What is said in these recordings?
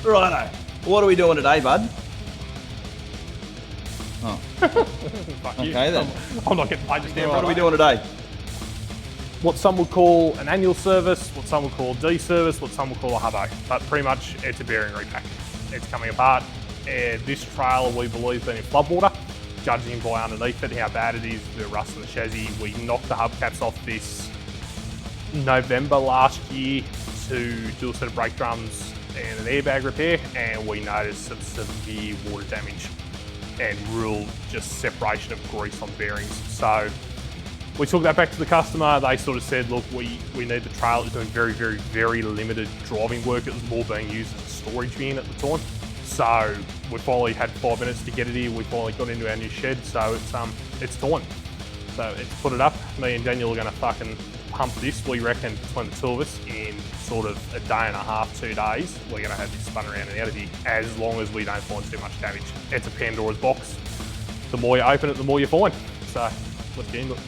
Righto. What are we doing today, bud? Oh. Okay then. I'm not getting paid just now. What are we doing today? What some would call an annual service, what some would call D service, what some would call a hubbo. But pretty much it's a bearing repack. It's coming apart. This trailer we believe been in floodwater. Judging by underneath it how bad it is, the rust of the chassis. We knocked the hubcaps off this November last year to do a set of brake drums and an airbag repair, and we noticed some severe water damage and real just separation of grease on bearings. So we took that back to the customer. They sort of said, look, we need the trailer. It was doing very, very, very limited driving work. It was more being used as a storage van at the time. So we finally had 5 minutes to get it here. We finally got into our new shed, so it's time. So it's put it up. Me and Daniel are going to fucking pump this. We reckon between the two of us in sort of a day and a half, 2 days, we're going to have this spun around and out of here as long as we don't find too much damage. It's a Pandora's box. The more you open it, the more you find. So let's get into it.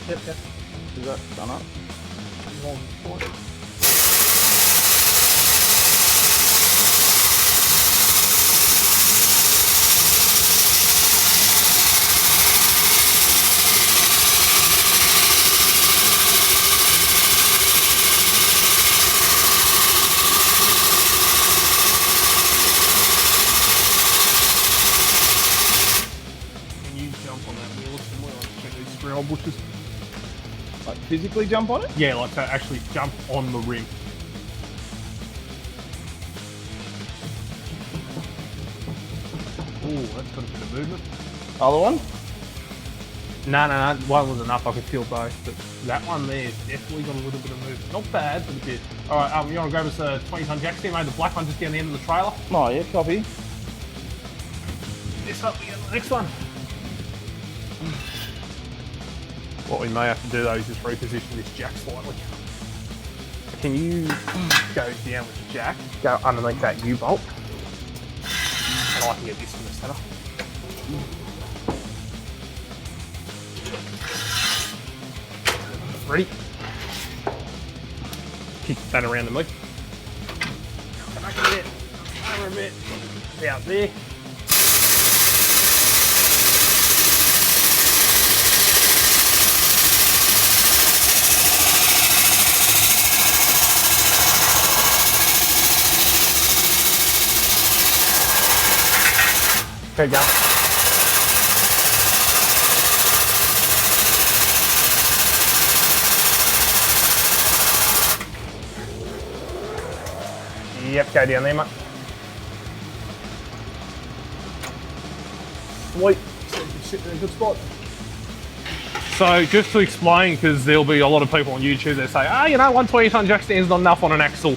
Yep. Is that done up? Can you jump on that wheel somewhere? I'll check these squirrel bushes. Like physically jump on it? Yeah, like to actually jump on the rim. Ooh, that's got a bit of movement. Other one? No, one was enough. I could feel both, but that one there's definitely got a little bit of movement. Not bad, but a bit. All right, you want to grab us a 20-ton jack stand, mate? The black one just down the end of the trailer. Oh yeah, copy. This up, we get the next one. What we may have to do though is just reposition this jack slightly. Can you go down with the jack, go underneath that U-bolt, and I can get this in the centre. Ready? Kick that around to me. Come back a bit, over a bit, out there. Okay, go. Yep, go down there, mate. Sweet. So you can sit in a good spot. So just to explain, because there'll be a lot of people on YouTube that say, you know, 120-ton jack stand's not enough on an axle.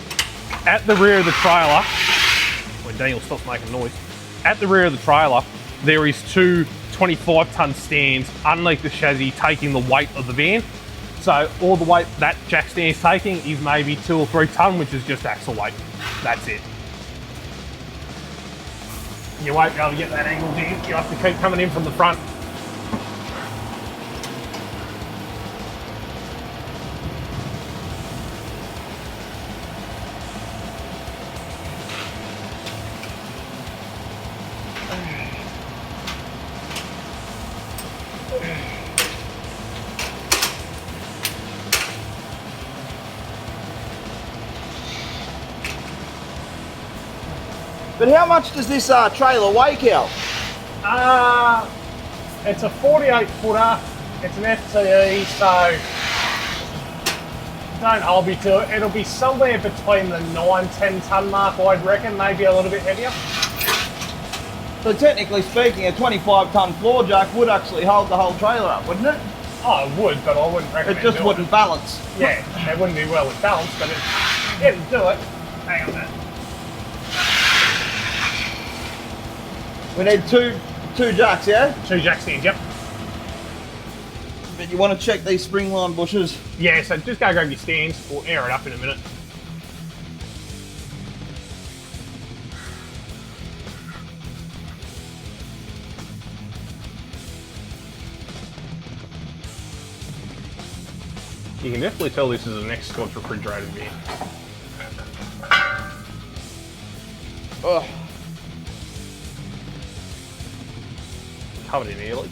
At the rear of the trailer, when Daniel stops making noise, at the rear of the trailer, there is 2 25-ton stands underneath the chassis taking the weight of the van. So all the weight that jack stand is taking is maybe 2 or 3 ton, which is just axle weight. That's it. You won't be able to get that angle in. You have to keep coming in from the front. But how much does this trailer weigh, Cal? It's a 48 footer. It's an FTE, so don't hold me to it. It'll be somewhere between the 9-10 ton mark, I'd reckon, maybe a little bit heavier. So technically speaking, a 25-ton floor jack would actually hold the whole trailer up, wouldn't it? Oh, it would, but I wouldn't recommend it. Just wouldn't balance. Yeah, it wouldn't be well with balance, but it'll do it. Hang on a minute. We need two jacks, yeah? 2 jack stands, yep. but you want to check these spring line bushes. Yeah, so just go grab your stands. We'll air it up in a minute. You can definitely tell this is an ex-Scotch refrigerated beer. Ugh. Covered in air leaks.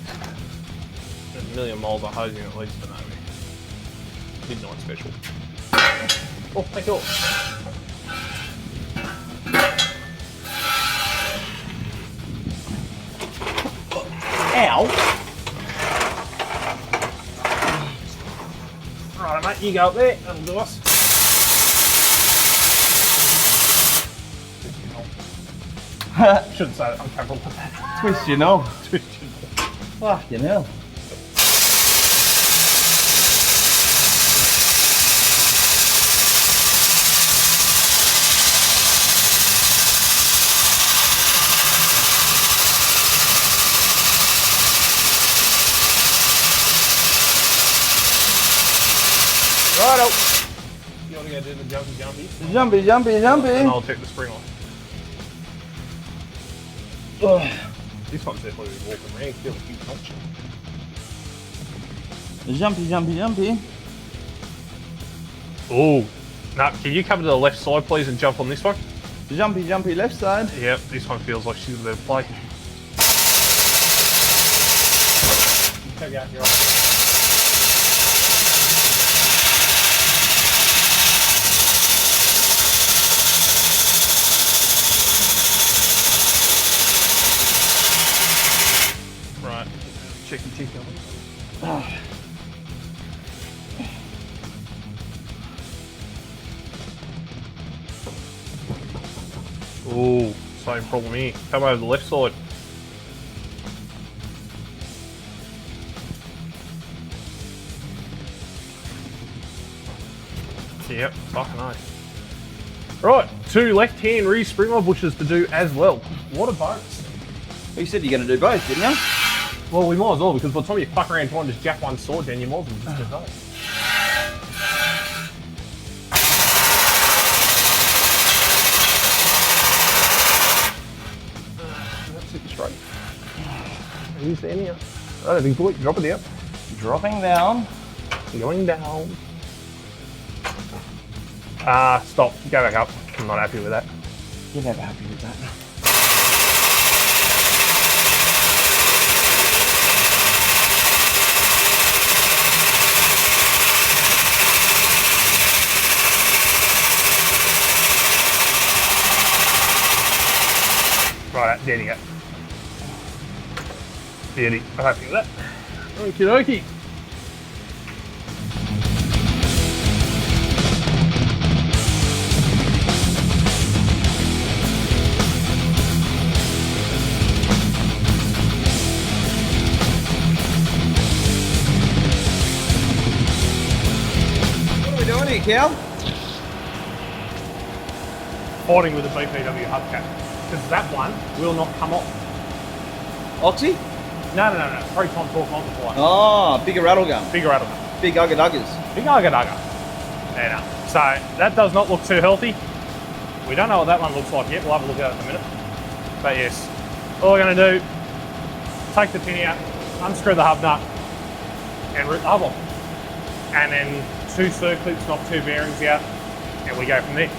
There's a million miles of hosing at least to know me. Midnight special. Oh, thank you. Ow! Right, mate, you go up there. That'll do us. Shouldn't say that on camera. Twist your knob. Twist your knob. Fucking hell. Righto. You want to go do the jumpy? Jumpy. And I'll take the spring off. Ugh. This one's definitely walking around. Feel a huge touch. Jumpy. Oh. No, can you come to the left side, please, and jump on this one? Jumpy left side. Yep, this one feels like she's a bit of play. Okay, yeah, you're off. Right, check your teeth. Oh, same problem here. Come over the left side. Yep, fucking oath. Right, 2 left-hand rear sprinkler bushes to do as well. What a bonus. You said you're going to do both, didn't you? Well, we might as well, because by the time you fuck around trying to just jack one sword down, you might as well just do both. That's it straight. Who's down here? Right, big boy, drop it down. Dropping down. Going down. Stop. Go back up. I'm not happy with that. You're never happy with that. Right, there you go. Beauty. I'm happy with that. Okie dokie. What are we doing here, Cal? Fighting with the BPW hubcap. Because that one will not come off. Oxy? No. 3 times torque multiplier. Oh, bigger rattle gun. Bigger out of them. Big ugga duggers. Big ugga dugger. Yeah, no. So that does not look too healthy. We don't know what that one looks like yet. We'll have a look at it in a minute. But yes, all we're going to do, take the pin out, unscrew the hub nut, and root the hub off. And then 2 circlips, knock 2 bearings out, and we go from there.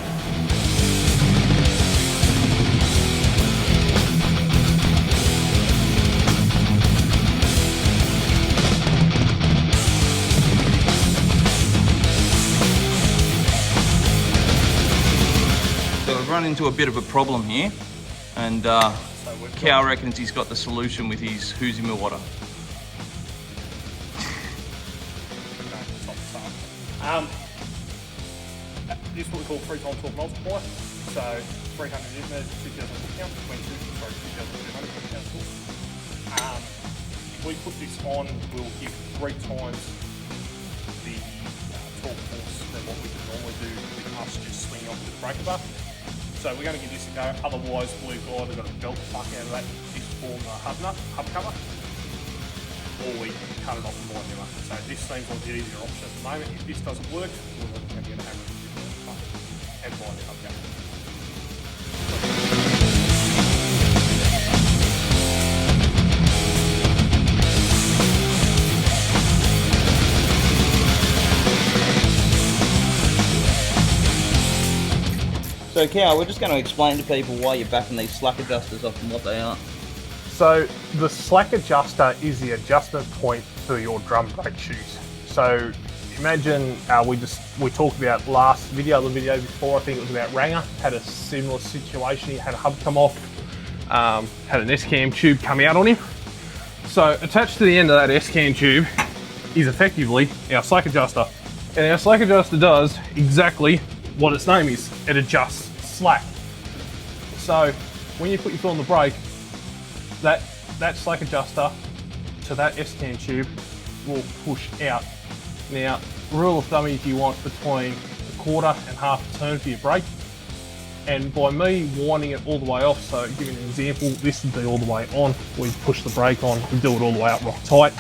So we've run into a bit of a problem here, and Cal reckons he's got the solution with his Who's water. This is what we call 3 times torque multiplier. So 300 newton meters, 2,000 foot count, 2,200 foot count torque. If we put this on, we'll give 3 times the torque force than what we can normally do with us just swinging off the breaker bar. So we're going to give this a go. Otherwise, we've either got to belt the fuck out of that, this form hub cover, or we cut it off and buy a new one. So this seems like the easier option at the moment. If this doesn't work, we're going to get a hammer and buy a new hubcap. So Cal, we're just going to explain to people why you're backing these slack adjusters off and what they are. So the slack adjuster is the adjustment point for your drum brake shoes. So imagine we talked about last video, the video before, I think it was about Ranger, had a similar situation. He had a hub come off, had an S-cam tube come out on him. So attached to the end of that S-cam tube is effectively our slack adjuster. And our slack adjuster does exactly what its name is. It adjusts slack. So when you put your foot on the brake, that slack adjuster to that S-cam tube will push out. Now, rule of thumb is you want between a quarter and half a turn for your brake. And by me winding it all the way off, so give you an example, this would be all the way on. We push the brake on, we do it all the way up rock tight.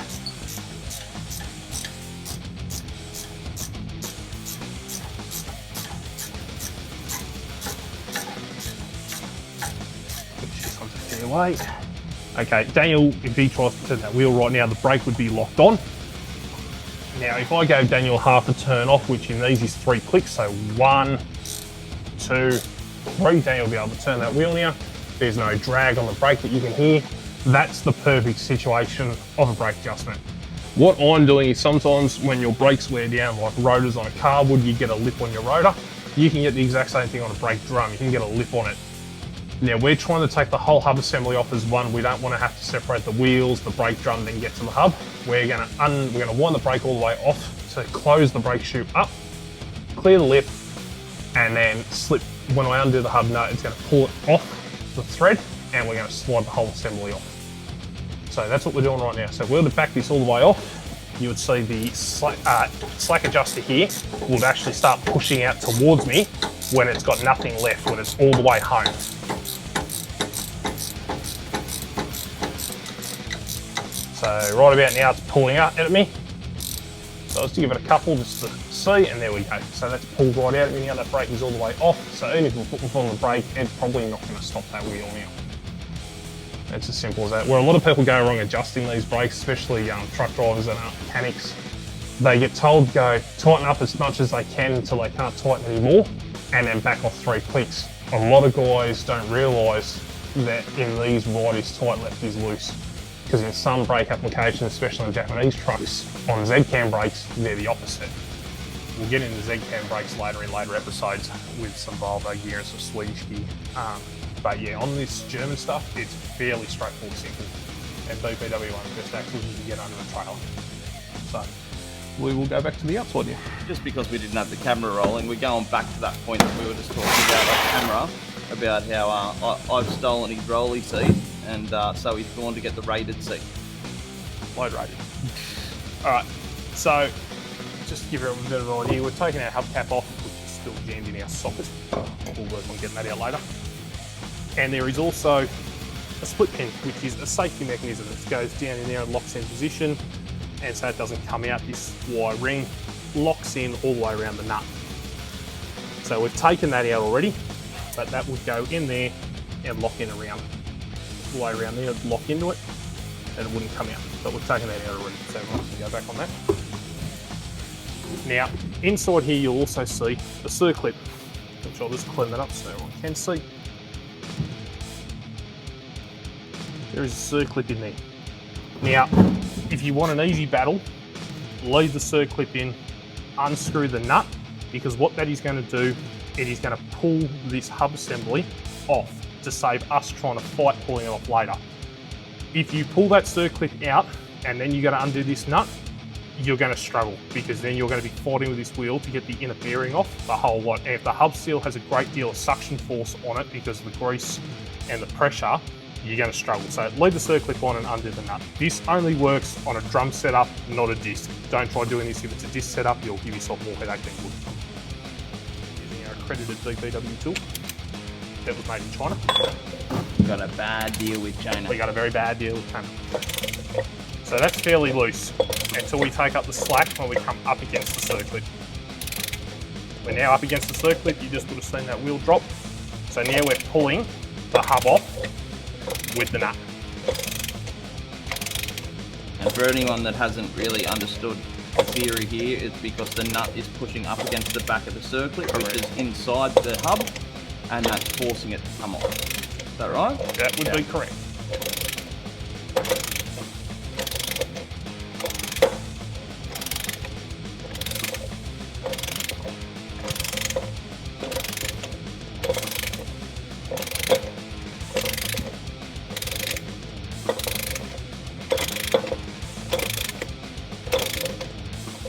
Weight. Okay, Daniel, if he tries to turn that wheel right now, the brake would be locked on. Now, if I gave Daniel half a turn off, which in these is 3 clicks, so 1, 2, 3, Daniel will be able to turn that wheel now. There's no drag on the brake that you can hear. That's the perfect situation of a brake adjustment. What I'm doing is sometimes when your brakes wear down, like rotors on a car would, you get a lip on your rotor. You can get the exact same thing on a brake drum. You can get a lip on it. Now we're trying to take the whole hub assembly off as one. We don't want to have to separate the wheels, the brake drum, then get to the hub. We're going to wind the brake all the way off to close the brake shoe up, clear the lip, and then slip. When I undo the hub nut, it's going to pull it off the thread, and we're going to slide the whole assembly off. So that's what we're doing right now. So if we were to back this all the way off, you would see the slack adjuster here would actually start pushing out towards me when it's got nothing left, when it's all the way home. So right about now it's pulling out at me. So let's give it a couple just to see, and there we go. So that's pulled right out at me now, that brake is all the way off. So even if we put my foot on the brake, it's probably not going to stop that wheel now. It's as simple as that. Where a lot of people go wrong adjusting these brakes, especially truck drivers and mechanics, they get told to go tighten up as much as they can until they can't tighten anymore, and then back off 3 clicks. A lot of guys don't realise that in these right is tight, left is loose. Because in some brake applications, especially in Japanese trucks, on Z-cam brakes, they're the opposite. We'll get into Z-cam brakes later in later episodes with some Volvo gear and some Swedish gear. But yeah, on this German stuff, it's fairly straightforward, simple. And BPW one of the best axles you can get under a trailer. So we will go back to the upside here. Just because we didn't have the camera rolling, we're going back to that point that we were just talking about on camera, about how I've stolen his rolly seat, and so he's gone to get the rated seat. Load rated. Alright, so just to give everyone a bit of an idea, we're taking our hubcap off, which is still jammed in our socket. We'll work on getting that out later. And there is also a split pin, which is a safety mechanism that goes down in there and locks in position, and so it doesn't come out. This wire ring locks in all the way around the nut. So we've taken that out already, but that would go in there and lock in around the way around there, lock into it, and it wouldn't come out. But we've taken that out already, so we'll have to go back on that. Now, inside here you'll also see a circlip, which I'll just clean that up so everyone can see. There is a circlip in there. Now, if you want an easy battle, leave the circlip in, unscrew the nut, because what that is going to do, it is going to pull this hub assembly off to save us trying to fight pulling it off later. If you pull that circlip out and then you got to undo this nut, you're going to struggle, because then you're going to be fighting with this wheel to get the inner bearing off the whole lot. And if the hub seal has a great deal of suction force on it because of the grease and the pressure, you're going to struggle. So leave the circlip on and undo the nut. This only works on a drum setup, not a disc. Don't try doing this if it's a disc setup, you'll give yourself more headache than good. Using our accredited BPW tool that was made in China. Got a bad deal with China. We got a very bad deal with China. So that's fairly loose until we take up the slack when we come up against the circlip. We're now up against the circlip, you just would have seen that wheel drop. So now we're pulling the hub off with the nut. And for anyone that hasn't really understood the theory here, it's because the nut is pushing up against the back of the circlip, which is inside the hub, and that's forcing it to come off. Is that right? That would be correct.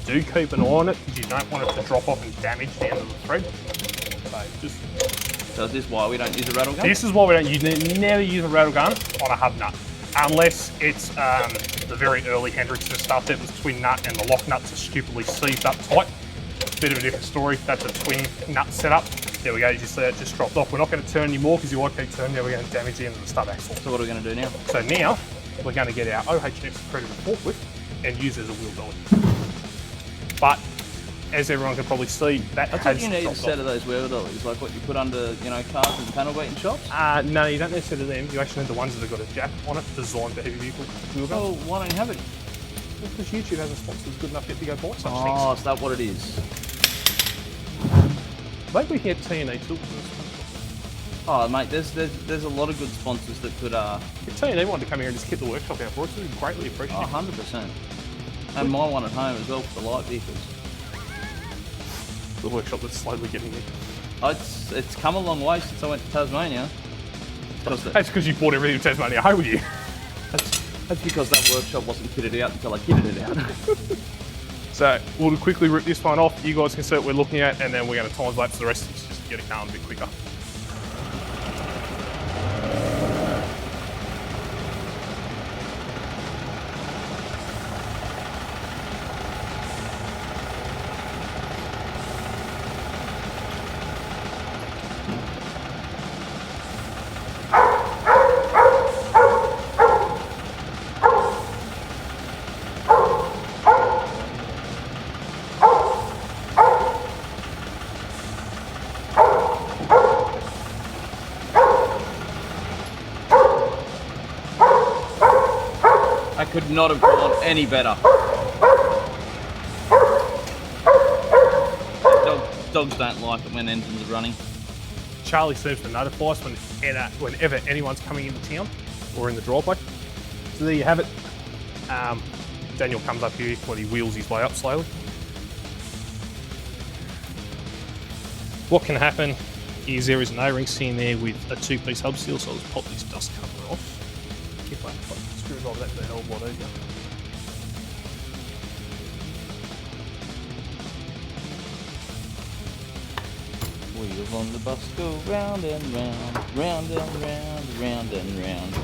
Do keep an eye on it because you don't want it to drop off and damage the end of the thread. So is this why we don't use a rattle gun? This is why we don't never use a rattle gun on a hub nut, unless it's the very early Hendrickson stuff that was twin nut and the lock nuts are stupidly seized up tight. Bit of a different story. That's a twin nut setup. There we go. As you see, it just dropped off. We're not going to turn anymore because you want to keep turning. Now we're going to damage the end of the stub axle. So what are we going to do now? So now we're going to get our OHS accredited forklift and use it as a wheel dolly. But as everyone can probably see, that That's has what you need a dropped set off. of those wheel dollies, like what you put under, cars and panel beating shops. No, you don't necessarily them. You actually need the ones that have got a jack on it, designed for heavy vehicle wheel So guns. why don't you have it? Because YouTube hasn't sponsored good enough yet to go buy such Oh, is that what it is? things. Maybe we can get T&E tools. Oh, mate, there's a lot of good sponsors that could. If T&E wanted to come here and just kit the workshop out for us, we'd greatly appreciate it. 100%. And my one at home as well for the light vehicles. The workshop that's slowly getting there. Oh, it's come a long way since I went to Tasmania. That's because you bought everything in Tasmania home with you. That's because that workshop wasn't kitted out until I kitted it out. So we'll quickly rip this one off. You guys can see what we're looking at, and then we're going to time lapse the rest of this just to get it going a bit quicker. I could not have gone any better. Dogs don't like it when engines are running. Charlie serves to notify us whenever anyone's coming into town or in the driveway. So there you have it. Daniel comes up here when he wheels his way up slowly. What can happen is there is an O-ring sitting there with a two-piece hub seal, so I'll just pop this dust cover off. If I put the screwdriver, that'd be a hell of a lot easier. Wheels on the bus go round and round, round and round, round and round.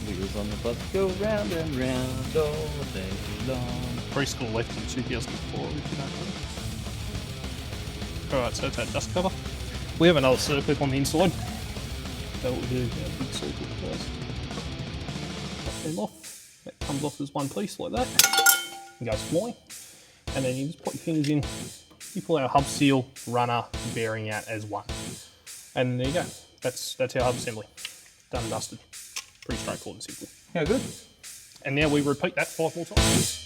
Wheels on the bus go round and round all day long. Preschool left in 2004, if you don't know. Alright, so it's our dust cover. We have another circlip on the inside. So what we do is our big circlip guys. Pop them off. That comes off as one piece like that. And goes flying. And then you just put your fingers in. You pull our hub seal, runner, bearing out as one. And there you go. That's our hub assembly. Done and dusted. Pretty straightforward and simple. Yeah, good. And now we repeat that 5 more times.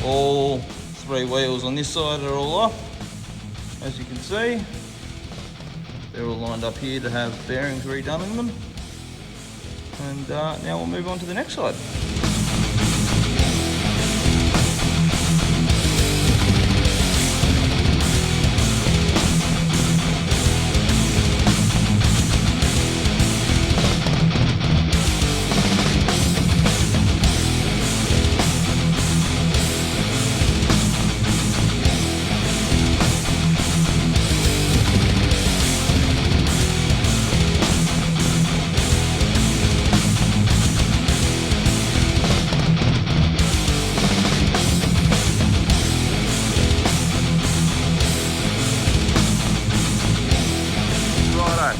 All 3 wheels on this side are all off, as you can see. They're all lined up here to have bearings redone in them. And now we'll move on to the next side.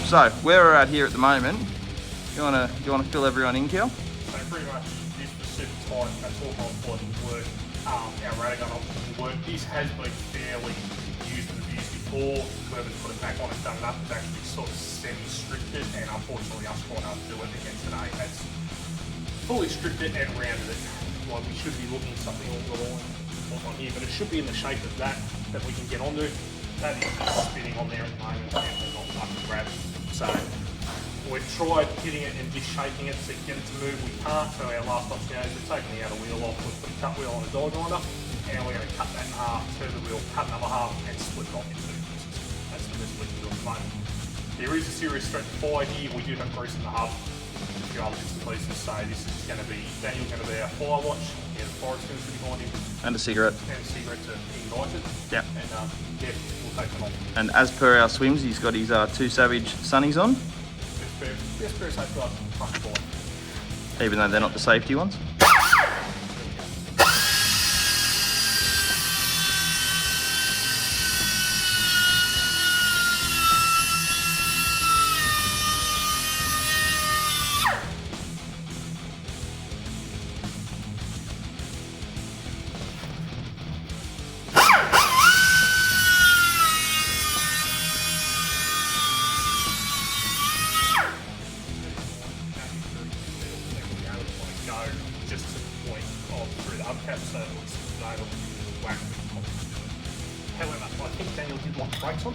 So where we're at here at the moment, you wanna fill everyone in, Kel? So pretty much this was super tight. That's all my pod didn't work. Our radar gun option didn't work. This has been fairly used and abused before. Whoever's put it back on and done it up is actually sort of semi-stripped it, and unfortunately us trying to do it again today has fully stripped it and rounded it. Like we should be looking at something along the line on here, but it should be in the shape of that we can get onto. That is just spinning on there at the moment and we're not fucking grabbing. So we've tried hitting it and just shaking it to get it to move. We can't, so our last option is we've taken the outer wheel off, we've put a cut wheel on a die grinder, and we're going to cut that in half, turn the wheel, cut another half, and split it off into two pieces. That's the best we can do at the moment. There is a serious threat to fire here. We do have grease in the hub, a few other bits and pieces, so this is going to be, Daniel's going to be our fire watch, the forest going to be behind him. And a cigarette. And a cigarette to ignite it. Yeah. And yeah, we'll take them on. And as per our swims, he's got his 2 Savage sunnies on, Best pair of safety glasses in the fucking body. even though they're not the safety ones. Just to the point of through the hubcap, so it was able to whack the. However, I think Daniel did lock the brakes on.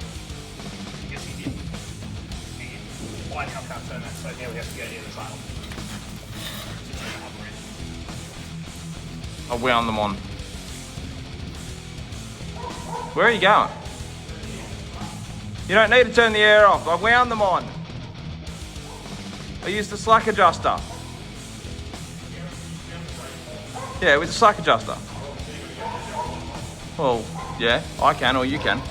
Yes, he did. I now can't turn that, so now we have to go near the trail. To turn the upper end. I wound them on. Where are you going? You don't need to turn the air off. I wound them on. I used the slack adjuster. Yeah, with the slack adjuster. Well, yeah, I can or you can.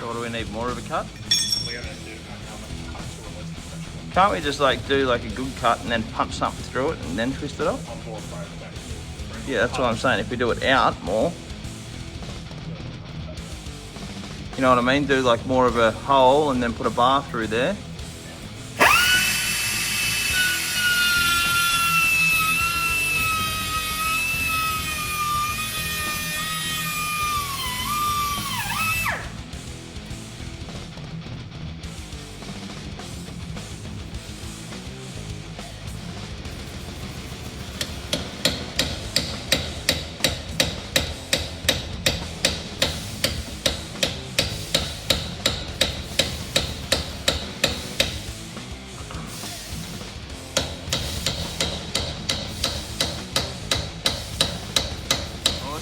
Or do we need more of a cut? Can't we just like do like a good cut and then punch something through it and then twist it up? Yeah, that's what I'm saying. If we do it out more, you know what I mean? Do like more of a hole and then put a bar through there.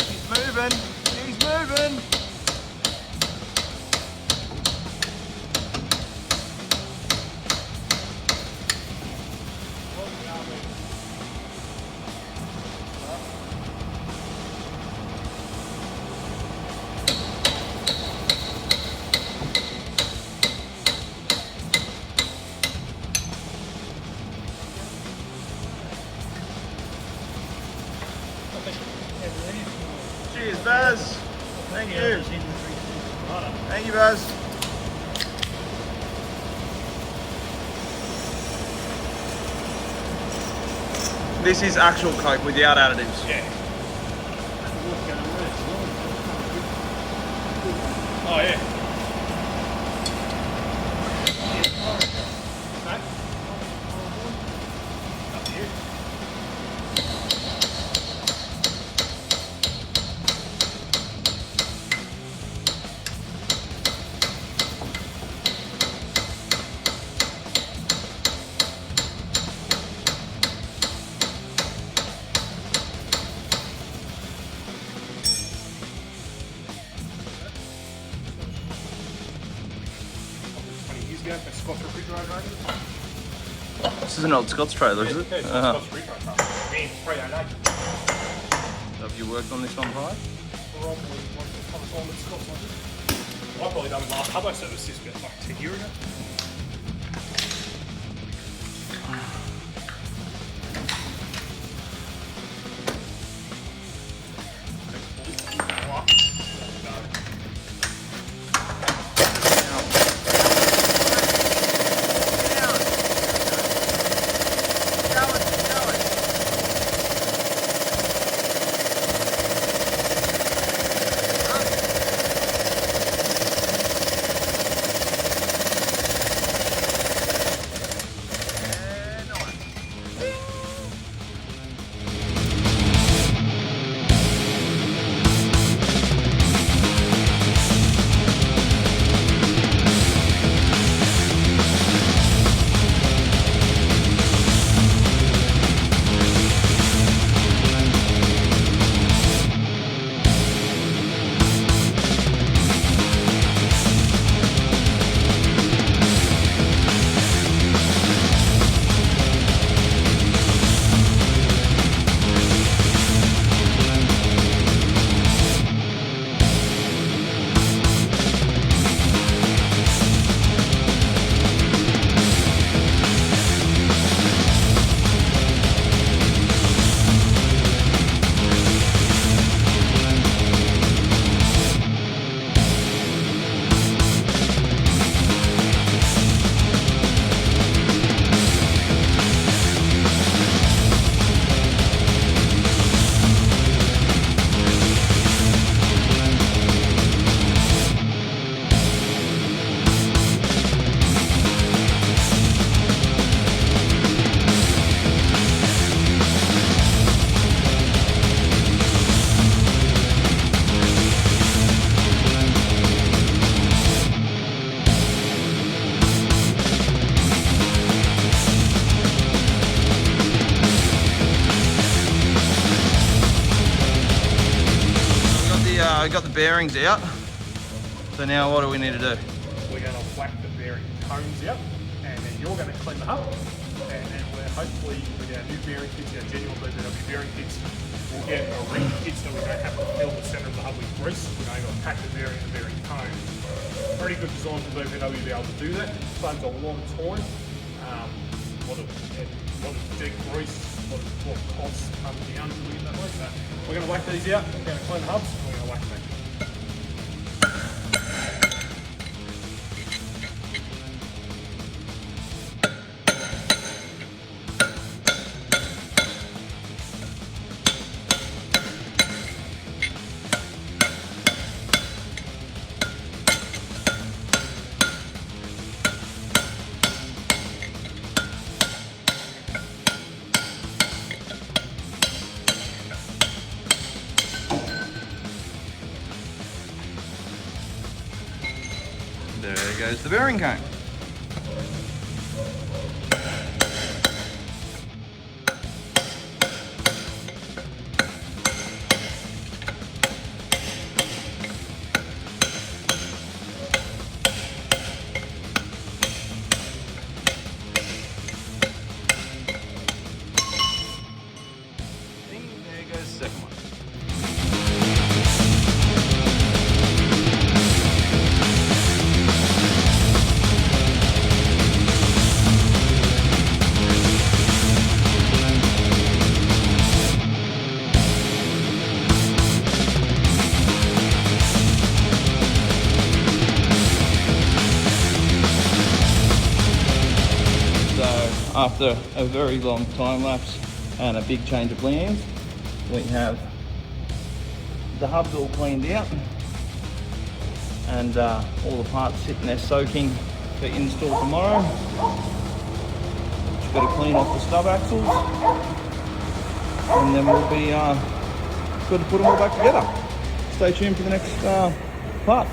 He's moving. Cheers, Baz. Thank you. Thank you, Baz. This is actual Coke without additives. Yeah. Oh yeah. Scott's refrigerator open. This is an old Scott's trailer, is it? Yeah, it's Scott's refrigerator. Man, 308. Have you worked on this one prior? Probably once upon a time at Scott's like this. I probably done the last hubbo service this bit like 10 years ago. We got the bearings out. So now what do we need to do? We're going to whack the bearing cones out, and then you're going to clean the hub. And then we're hopefully with our new bearing kits, our genuine BPW bearing kits, we'll get a ring kit so we don't have to fill the centre of the hub with grease. We're going to pack the bearing and the bearing cone. Pretty good design for BPW to be able to do that. Saves a lot of time. A lot of dead grease, a lot of costs come down doing it that way. So we're going to whack these out, we're going to clean the hubs, and we're going to whack them. There goes the bearing cone. There goes the second one. After a very long time lapse and a big change of plans, we have the hubs all cleaned out and all the parts sitting there soaking for install tomorrow. Just got to clean off the stub axles and then we'll be good to put them all back together. Stay tuned for the next part.